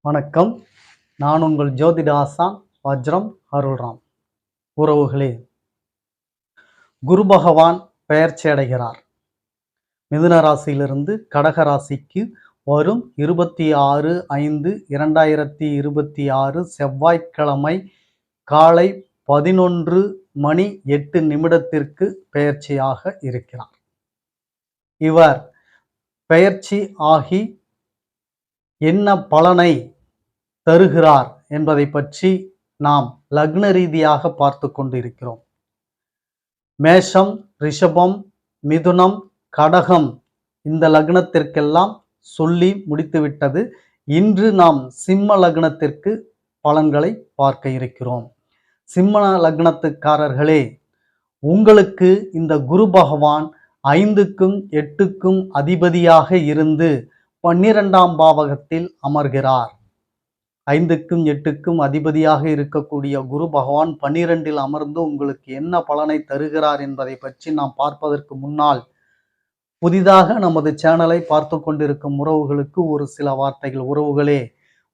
வணக்கம். நான் உங்கள் ஜோதிட ஆசான் வஜ்ரம் அருள்ராம். உறவுகளே, குரு பகவான் பெயர்ச்சி அடைகிறார். மிதுன ராசியிலிருந்து கடக ராசிக்கு வரும் 26/5/2026 செவ்வாய்க்கிழமை காலை 11:08 பெயர்ச்சியாக இருக்கிறார். இவர் பெயர்ச்சி ஆகி என்ன பலனை தருகிறார் என்பதை பற்றி நாம் லக்ன ரீதியாக பார்த்து கொண்டு இருக்கிறோம். மேஷம், ரிஷபம், மிதுனம், கடகம் இந்த லக்னத்திற்கெல்லாம் சொல்லி முடித்துவிட்டது. இன்று நாம் சிம்ம லக்னத்திற்கு பலன்களை பார்க்க இருக்கிறோம். சிம்ம லக்னத்துக்காரர்களே, உங்களுக்கு இந்த குரு பகவான் 5க்கும் 8க்கும் அதிபதியாக இருந்து 12ஆம் பாவகத்தில் அமர்கிறார். 5க்கும் 8க்கும் அதிபதியாக இருக்கக்கூடிய குரு பகவான் 12இல் அமர்ந்து உங்களுக்கு என்ன பலனை தருகிறார் என்பதை பற்றி நாம் பார்ப்பதற்கு முன்னால், புதிதாக நமது சேனலை பார்த்து கொண்டிருக்கும் உறவுகளுக்கு ஒரு சில வார்த்தைகள். உறவுகளே,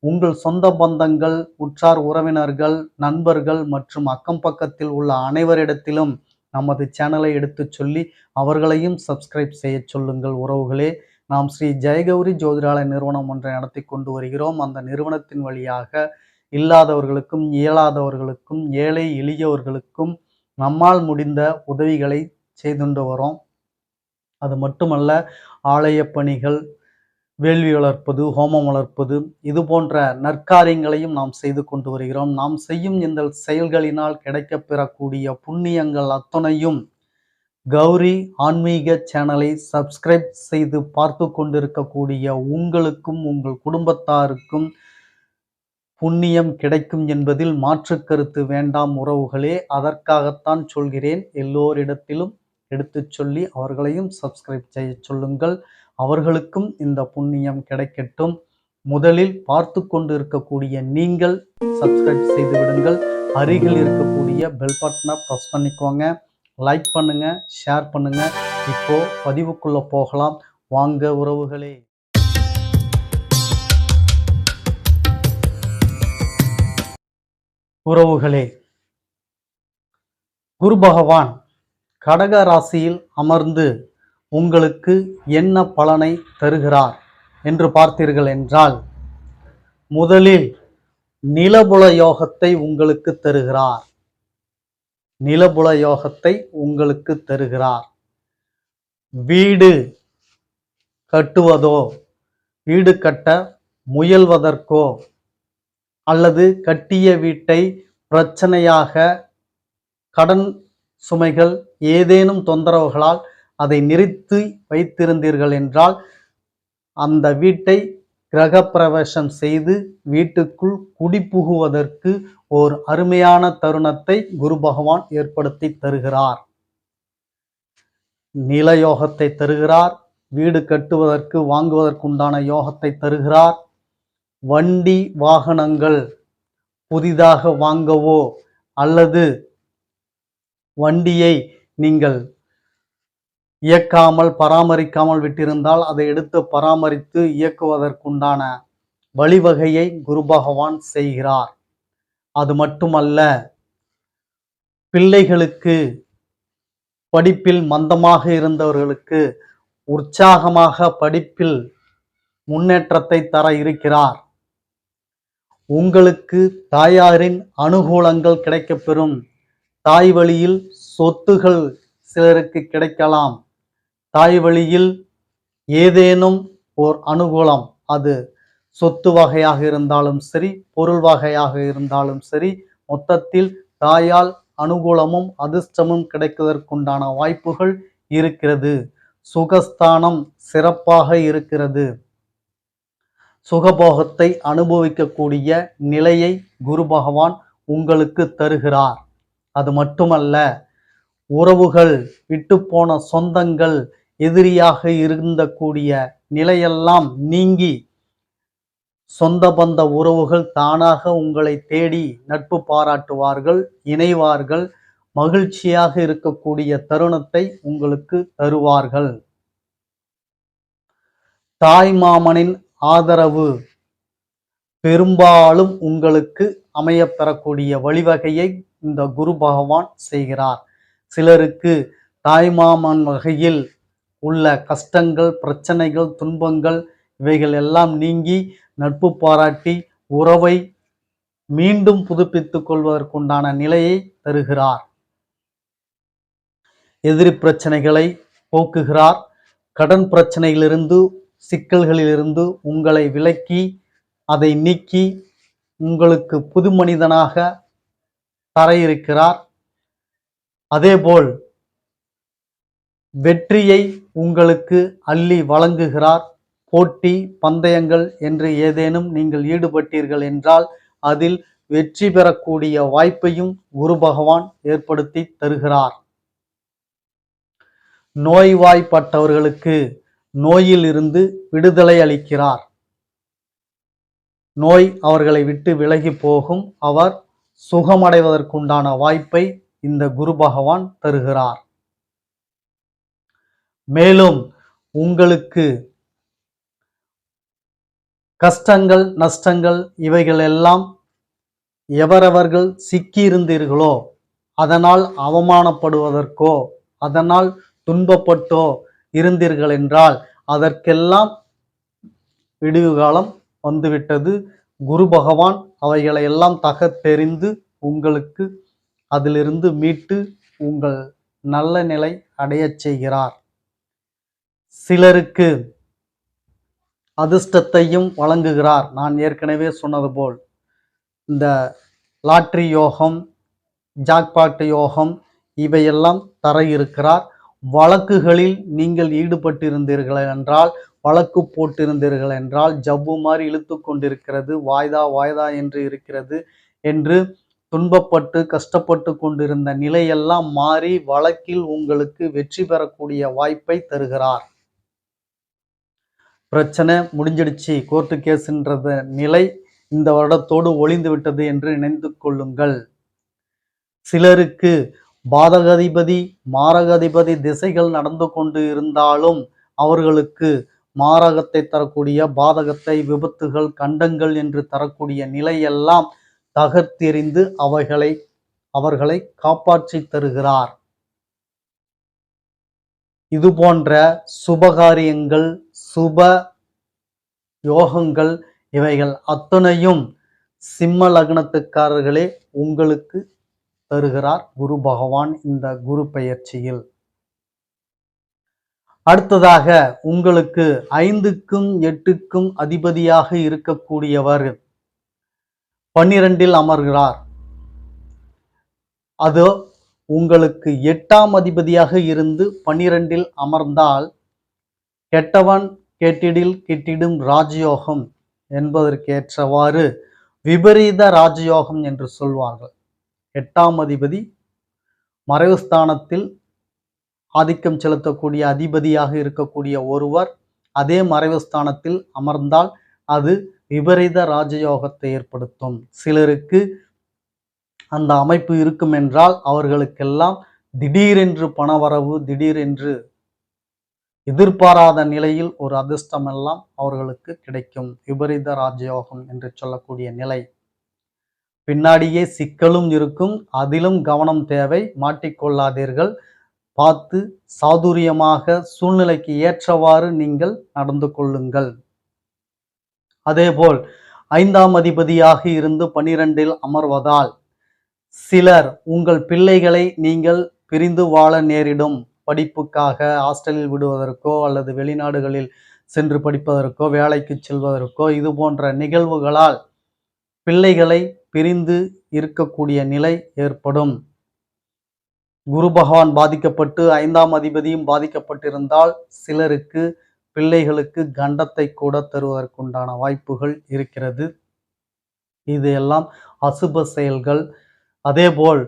உங்கள் சொந்த பந்தங்கள், உற்றார் உறவினர்கள், நண்பர்கள் மற்றும் அக்கம் பக்கத்தில் உள்ள அனைவரிடத்திலும் நமது சேனலை எடுத்து சொல்லி அவர்களையும் சப்ஸ்கிரைப் செய்ய சொல்லுங்கள். உறவுகளே, நாம் ஸ்ரீ ஜெயகௌரி ஜோதிடாலய நிறுவனம் ஒன்றை நடத்தி கொண்டு வருகிறோம். அந்த நிறுவனத்தின் வழியாக இல்லாதவர்களுக்கும் இயலாதவர்களுக்கும் ஏழை எளியவர்களுக்கும் நம்மால் முடிந்த உதவிகளை செய்துண்டு வரோம். அது மட்டுமல்ல, ஆலய பணிகள், வேள்வி வளர்ப்பது, ஹோமம் வளர்ப்பது, இது போன்ற நற்காரியங்களையும் நாம் செய்து கொண்டு வருகிறோம். நாம் செய்யும் இந்த செயல்களினால் கிடைக்கப் பெறக்கூடிய புண்ணியங்கள் அத்தனையும் கௌரி ஆன்மீக சேனலை சப்ஸ்கிரைப் செய்து பார்த்து கொண்டிருக்கக்கூடிய உங்களுக்கும் உங்கள் குடும்பத்தாருக்கும் புண்ணியம் கிடைக்கும் என்பதில் மாற்று கருத்து வேண்டாம். உறவுகளே, அதற்காகத்தான் சொல்கிறேன். எல்லோரிடத்திலும் எடுத்து சொல்லி அவர்களையும் சப்ஸ்கிரைப் செய்ய சொல்லுங்கள். அவர்களுக்கும் இந்த புண்ணியம் கிடைக்கட்டும். முதலில் பார்த்து கொண்டு இருக்கக்கூடிய நீங்கள் சப்ஸ்கிரைப் செய்து விடுங்கள். அருகில் இருக்கக்கூடிய பெல் பட்டனை ப்ரெஸ் பண்ணிக்கோங்க. லைக் பண்ணுங்க, ஷேர் பண்ணுங்க. இப்போ பதிவுக்குள்ள போகலாம் வாங்க உறவுகளே. உறவுகளே, குரு பகவான் கடக ராசியில் அமர்ந்து உங்களுக்கு என்ன பலனை தருகிறார் என்று பார்த்தீர்கள் என்றால், முதலில் நிலபுல யோகத்தை உங்களுக்கு தருகிறார். நிலபுல யோகத்தை உங்களுக்கு தருகிறார். வீடு கட்டுவதோ, வீடு கட்ட முயல்வதற்கோ, அல்லது கட்டிய வீட்டை பிரச்சனையாக கடன் சுமைகள் ஏதேனும் தொந்தரவுகளால் அதை நிறுத்தி வைத்திருந்தீர்கள் என்றால், அந்த வீட்டை கிரகப்பிரவேசம் செய்து வீட்டுக்குள் குடிபுகுவதற்கு ஓர் அருமையான தருணத்தை குரு பகவான் ஏற்படுத்தி தருகிறார். நில யோகத்தை தருகிறார். வீடு கட்டுவதற்கு வாங்குவதற்குண்டான யோகத்தை தருகிறார். வண்டி வாகனங்கள் புதிதாக வாங்கவோ, அல்லது வண்டியை நீங்கள் இயக்காமல் பராமரிக்காமல் விட்டிருந்தால் அதை எடுத்து பராமரித்து இயக்குவதற்குண்டான வழிவகையை குரு பகவான் செய்கிறார். அது மட்டுமல்ல, பிள்ளைகளுக்கு படிப்பில் மந்தமாக இருந்தவர்களுக்கு உற்சாகமாக படிப்பில் முன்னேற்றத்தை தர இருக்கிறார். உங்களுக்கு தாயாரின் அனுகூலங்கள் கிடைக்கப்பெறும். தாய் வழியில் சொத்துகள் சிலருக்கு கிடைக்கலாம். தாய் வழியில் ஏதேனும் ஓர் அனுகூலம், அது சொத்து வகையாக இருந்தாலும் சரி, பொருள் வகையாக இருந்தாலும் சரி, மொத்தத்தில் தாயால் அனுகூலமும் அதிர்ஷ்டமும் கிடைப்பதற்குண்டான வாய்ப்புகள் இருக்கிறது. சுகஸ்தானம் சிறப்பாக இருக்கிறது. சுகபோகத்தை அனுபவிக்கக்கூடிய நிலையை குரு பகவான் உங்களுக்கு தருகிறார். அது மட்டுமல்ல, உறவுகள், விட்டு போன சொந்தங்கள், எதிரியாக இருந்தக்கூடிய நிலையெல்லாம் நீங்கி சொந்த பந்த உறவுகள் தானாக உங்களை தேடி நட்பு பாராட்டுவார்கள், இணைவார்கள், மகிழ்ச்சியாக இருக்கக்கூடிய தருணத்தை உங்களுக்கு தருவார்கள். தாய் மாமனின் ஆதரவு பெரும்பாலும் உங்களுக்கு அமையப்பெறக்கூடிய வழிவகையை இந்த குரு பகவான் செய்கிறார். சிலருக்கு தாய்மாமன் வகையில் உள்ள கஷ்டங்கள், பிரச்சனைகள், துன்பங்கள் இவைகள் எல்லாம் நீங்கி நட்பு பாராட்டி உறவை மீண்டும் புதுப்பித்துக் கொள்வதற்குண்டான நிலையை தருகிறார். எதிரி பிரச்சனைகளை போக்குகிறார். கடன் பிரச்சனையிலிருந்து, சிக்கல்களிலிருந்து உங்களை விலக்கி அதை நீக்கி உங்களுக்கு புது மனிதனாக தர இருக்கிறார். அதேபோல் வெற்றியை உங்களுக்கு அள்ளி வழங்குகிறார். போட்டி பந்தயங்கள் என்று ஏதேனும் நீங்கள் ஈடுபட்டீர்கள் என்றால் அதில் வெற்றி பெறக்கூடிய வாய்ப்பையும் குரு பகவான் ஏற்படுத்தி தருகிறார். நோய்வாய்ப்பட்டவர்களுக்கு நோயில் இருந்து விடுதலை அளிக்கிறார். நோய் அவர்களை விட்டு விலகி போகும். அவர் சுகமடைவதற்குண்டான வாய்ப்பை இந்த குரு பகவான் தருகிறார். மேலும் உங்களுக்கு கஷ்டங்கள், நஷ்டங்கள் இவைகள் எல்லாம் எவரவர்கள் சிக்கியிருந்தீர்களோ, அதனால் அவமானப்படுவதற்கோ, அதனால் துன்பப்பட்டோ இருந்தீர்கள் என்றால் அதற்கெல்லாம் விடிவு காலம் வந்துவிட்டது. குரு பகவான் அவைகளை எல்லாம் தகர்த்தெறிந்து உங்களுக்கு அதிலிருந்து மீட்டு உங்கள் நல்ல நிலை அடையச் செய்கிறார். சிலருக்கு அதிர்ஷ்டத்தையும் வழங்குகிறார். நான் ஏற்கனவே சொன்னது போல் இந்த லாட்ரி யோகம், ஜாக்பாட் யோகம் இவையெல்லாம் தர இருக்கிறார். வழக்குகளில் நீங்கள் ஈடுபட்டிருந்தீர்கள் என்றால், வழக்கு போட்டிருந்தீர்கள் என்றால், ஜவ்வு மாதிரி இழுத்து கொண்டிருக்கிறது, வாய்தா வாய்தா என்று இருக்கிறது என்று துன்பப்பட்டு கஷ்டப்பட்டு கொண்டிருந்த நிலையெல்லாம் மாறி வழக்கில் உங்களுக்கு வெற்றி பெறக்கூடிய வாய்ப்பை தருகிறார். பிரச்சனை முடிஞ்சிடுச்சு, கோர்ட்டு கேஸ்ன்றது நிலை இந்த வருடத்தோடு ஒளிந்து விட்டது என்று நினைத்து கொள்ளுங்கள். சிலருக்கு பாதகாதிபதி, மாரகாதிபதி திசைகள் நடந்து கொண்டு இருந்தாலும் அவர்களுக்கு மாரகத்தை தரக்கூடிய, பாதகத்தை, விபத்துகள், கண்டங்கள் என்று தரக்கூடிய நிலையெல்லாம் தகர்த்தெறிந்து அவர்களை காப்பாற்றி தருகிறார். இது போன்ற சுபகாரியங்கள், சுப யோகங்கள் இவைகள் அத்தனையும் சிம்ம லக்னத்துக்காரர்களே உங்களுக்கு தருகிறார் குரு பகவான் இந்த குரு பெயர்ச்சியில். அடுத்ததாக உங்களுக்கு 5க்கும் 8க்கும் அதிபதியாக இருக்கக்கூடியவர் 12ல் அமர்கிறார். அது உங்களுக்கு 8ஆம் அதிபதியாக இருந்து 12ல் அமர்ந்தால் கெட்டவன் கேட்டிடில் கிட்டிடும் ராஜயோகம் என்பதற்கேற்றவாறு விபரீத ராஜயோகம் என்று சொல்வார்கள். 8ஆம் அதிபதி மறைவு ஸ்தானத்தில் ஆதிக்கம் செலுத்தக்கூடிய அதிபதியாக இருக்கக்கூடிய ஒருவர் அதே மறைவு ஸ்தானத்தில் அமர்ந்தால் அது விபரீத ராஜயோகத்தை ஏற்படுத்தும். சிலருக்கு அந்த அமைப்பு இருக்கும் என்றால் அவர்களுக்கெல்லாம் திடீரென்று பணவரவு, திடீரென்று எதிர்பாராத நிலையில் ஒரு அதிர்ஷ்டம் எல்லாம் அவர்களுக்கு கிடைக்கும். விபரீத ராஜயோகம் என்று சொல்லக்கூடிய நிலை. பின்னாடியே சிக்கலும் இருக்கும், அதிலும் கவனம் தேவை. மாட்டிக்கொள்ளாதீர்கள். பார்த்து சாதுரியமாக சூழ்நிலைக்கு ஏற்றவாறு நீங்கள் நடந்து கொள்ளுங்கள். அதேபோல் 5ஆம் அதிபதியாக இருந்து 12ல் அமர்வதால் சிலர் உங்கள் பிள்ளைகளை நீங்கள் பிரிந்து வாழ நேரிடும். படிப்புக்காக ஹாஸ்டலில் விடுவதற்கோ அல்லது வெளிநாடுகளில் சென்று படிப்பதற்கோ வேலைக்கு செல்வதற்கோ இது போன்ற நிகழ்வுகளால் பிள்ளைகளை பிரிந்து இருக்கக்கூடிய நிலை ஏற்படும். குரு பகவான் பாதிக்கப்பட்டு 5ஆம் அதிபதியும் பாதிக்கப்பட்டிருந்தால் சிலருக்கு பிள்ளைகளுக்கு கண்டத்தை கூட தருவதற்குண்டான வாய்ப்புகள் இருக்கிறது. இது எல்லாம் அசுப செயல்கள். அதேபோல்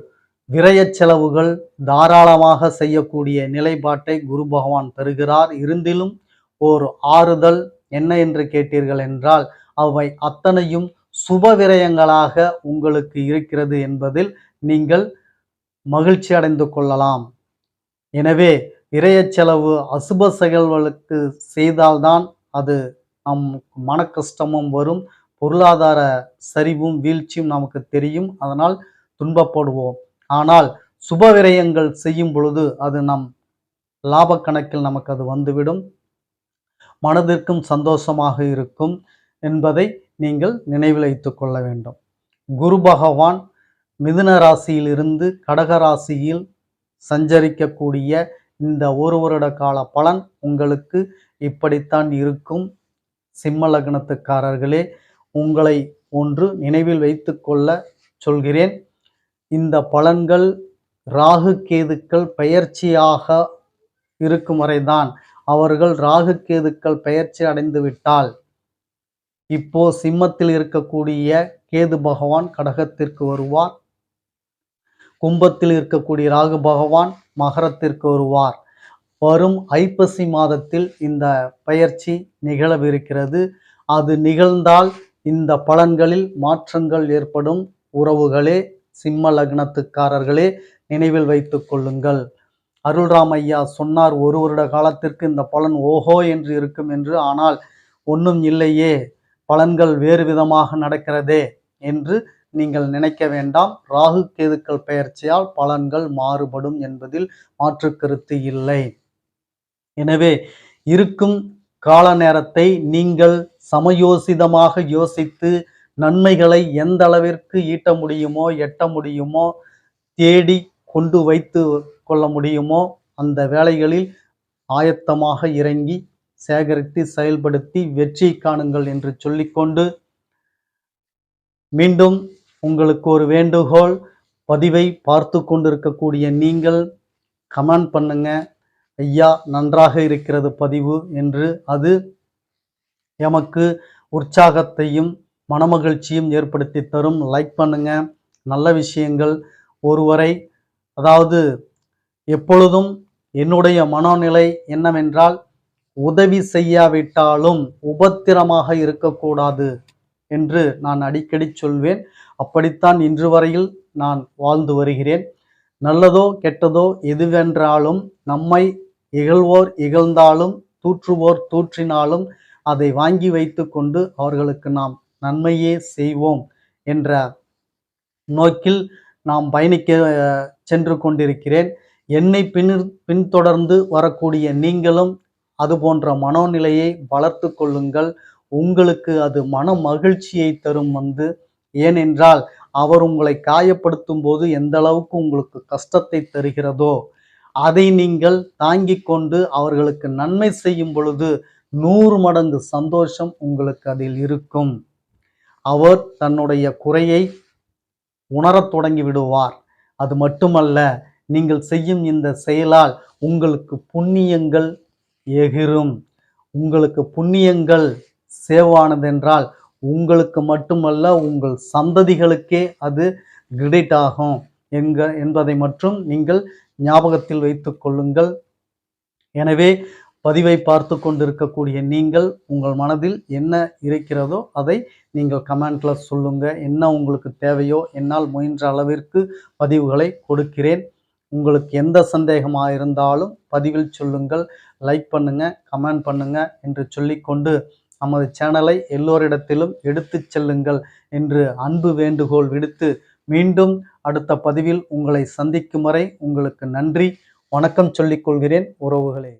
விரய செலவுகள் தாராளமாக செய்யக்கூடிய நிலைப்பாட்டை குரு பகவான் தருகிறார். இருந்திலும் ஒரு ஆறுதல் என்ன என்று கேட்டீர்கள் என்றால் அவை அத்தனையும் சுப விரயங்களாக உங்களுக்கு இருக்கிறது என்பதில் நீங்கள் மகிழ்ச்சி அடைந்து கொள்ளலாம். எனவே விரய செலவு அசுப செயல்களுக்கு செய்தால்தான் அது நம் மன கஷ்டமும் வரும், பொருளாதார சரிவும் வீழ்ச்சியும் நமக்கு தெரியும். அதனால் துன்பப்படுவோம். ஆனால் சுப விரயங்கள் செய்யும் பொழுது அது நம் லாப கணக்கில் நமக்கு அது வந்துவிடும். மனதிற்கும் சந்தோஷமாக இருக்கும் என்பதை நீங்கள் நினைவில் வைத்துக் கொள்ள வேண்டும். குரு பகவான் மிதுன ராசியிலிருந்து கடக ராசியில் சஞ்சரிக்கக்கூடிய இந்த ஒரு வருட கால பலன் உங்களுக்கு இப்படித்தான் இருக்கும். சிம்ம லக்னத்துக்காரர்களே, உங்களை ஒன்று நினைவில் வைத்து கொள்ள சொல்கிறேன். இந்த பலன்கள் ராகு கேதுக்கள் பெயர்ச்சியாக இருக்கும் வரைதான். அவர்கள் ராகு கேதுக்கள் பெயர்ச்சி அடைந்து விட்டால், இப்போ சிம்மத்தில் இருக்கக்கூடிய கேது பகவான் கடகத்திற்கு வருவார். கும்பத்தில் இருக்கக்கூடிய ராகு பகவான் மகரத்திற்கு வருவார். வரும் ஐப்பசி மாதத்தில் இந்த பெயர்ச்சி நிகழவிருக்கிறது. அது நிகழ்ந்தால் இந்த பலன்களில் மாற்றங்கள் ஏற்படும். உறவுகளே, சிம்ம லக்னத்துக்காரர்களே, நினைவில் வைத்துக் கொள்ளுங்கள். அருள்ராம் ஐயா சொன்னார், ஒரு வருட காலத்திற்கு இந்த பலன் ஓஹோ என்று இருக்கும் என்று. ஆனால் ஒன்றும் இல்லையே, பலன்கள் வேறு விதமாக நடக்கிறதே என்று நீங்கள் நினைக்க வேண்டாம். ராகு கேதுக்கள் பெயர்ச்சியால் பலன்கள் மாறுபடும் என்பதில் மாற்று கருத்து இல்லை. எனவே இருக்கும் கால நேரத்தை நீங்கள் சமயோசிதமாக யோசித்து நன்மைகளை எந்த அளவிற்கு ஈட்ட முடியுமோ, எட்ட முடியுமோ, தேடி கொண்டு வைத்து கொள்ள முடியுமோ அந்த வேலைகளில் ஆயத்தமாக இறங்கி சேகரித்து செயல்படுத்தி வெற்றி காணுங்கள் என்று சொல்லிக்கொண்டு, மீண்டும் உங்களுக்கு ஒரு வேண்டுகோள். பதிவை பார்த்து கொண்டிருக்கக்கூடிய நீங்கள் கமெண்ட் பண்ணுங்க, ஐயா நன்றாக இருக்கிறது பதிவு என்று. அது எமக்கு உற்சாகத்தையும் மனமகிழ்ச்சியும் ஏற்படுத்தி தரும். லைக் பண்ணுங்க. நல்ல விஷயங்கள் ஒருவரை, அதாவது எப்பொழுதும் என்னுடைய மனோநிலை என்னவென்றால், உதவி செய்யாவிட்டாலும் உபத்திரமாக இருக்கக்கூடாது என்று நான் அடிக்கடி சொல்வேன். அப்படித்தான் இன்று வரையில் நான் வாழ்ந்து வருகிறேன். நல்லதோ கெட்டதோ எதுவென்றாலும் நம்மை இகழ்வோர் இகழ்ந்தாலும் தூற்றுவோர் தூற்றினாலும் அதை வாங்கி வைத்து கொண்டு அவர்களுக்கு நாம் நன்மையே செய்வோம் என்ற நோக்கில் நாம் பயணிக்க சென்று கொண்டிருக்கிறேன். என்னை பின்தொடர்ந்து வரக்கூடிய நீங்களும் அது போன்ற மனோநிலையை வளர்த்து கொள்ளுங்கள். உங்களுக்கு அது மன மகிழ்ச்சியை தரும். ஏனென்றால் அவர் உங்களை காயப்படுத்தும் போது எந்த அளவுக்கு உங்களுக்கு கஷ்டத்தை தருகிறதோ அதை நீங்கள் தாங்கிக் கொண்டு அவர்களுக்கு நன்மை செய்யும் பொழுது 100 மடங்கு சந்தோஷம் உங்களுக்கு அதில் இருக்கும். அவர் தன்னுடைய குறையை உணரத் தொடங்கி விடுவார். அது மட்டுமல்ல, நீங்கள் செய்யும் இந்த செயலால் உங்களுக்கு புண்ணியங்கள் எகிரும். உங்களுக்கு புண்ணியங்கள் சேவானதென்றால் உங்களுக்கு மட்டுமல்ல, உங்கள் சந்ததிகளுக்கே அது கிரெடிட் ஆகும் என்பதை மட்டும் நீங்கள் ஞாபகத்தில் வைத்துக் கொள்ளுங்கள். எனவே பதிவை பார்த்து கொண்டிருக்கக்கூடிய நீங்கள் உங்கள் மனதில் என்ன இருக்கிறதோ அதை நீங்கள் கமெண்ட்ல சொல்லுங்க. என்ன உங்களுக்கு தேவையோ என்னால் முயன்ற அளவிற்கு பதிவுகளை கொடுக்கிறேன். உங்களுக்கு எந்த சந்தேகமாக இருந்தாலும் பதிவில் சொல்லுங்கள். லைக் பண்ணுங்க, கமெண்ட் பண்ணுங்க என்று சொல்லிக்கொண்டு நமது சேனலை எல்லோரிடத்திலும் எடுத்து செல்லுங்கள் என்று அன்பு வேண்டுகோள் விடுத்து, மீண்டும் அடுத்த பதிவில் உங்களை சந்திக்கும் வரை உங்களுக்கு நன்றி, வணக்கம் சொல்லிக் கொள்கிறேன் உறவுகளே.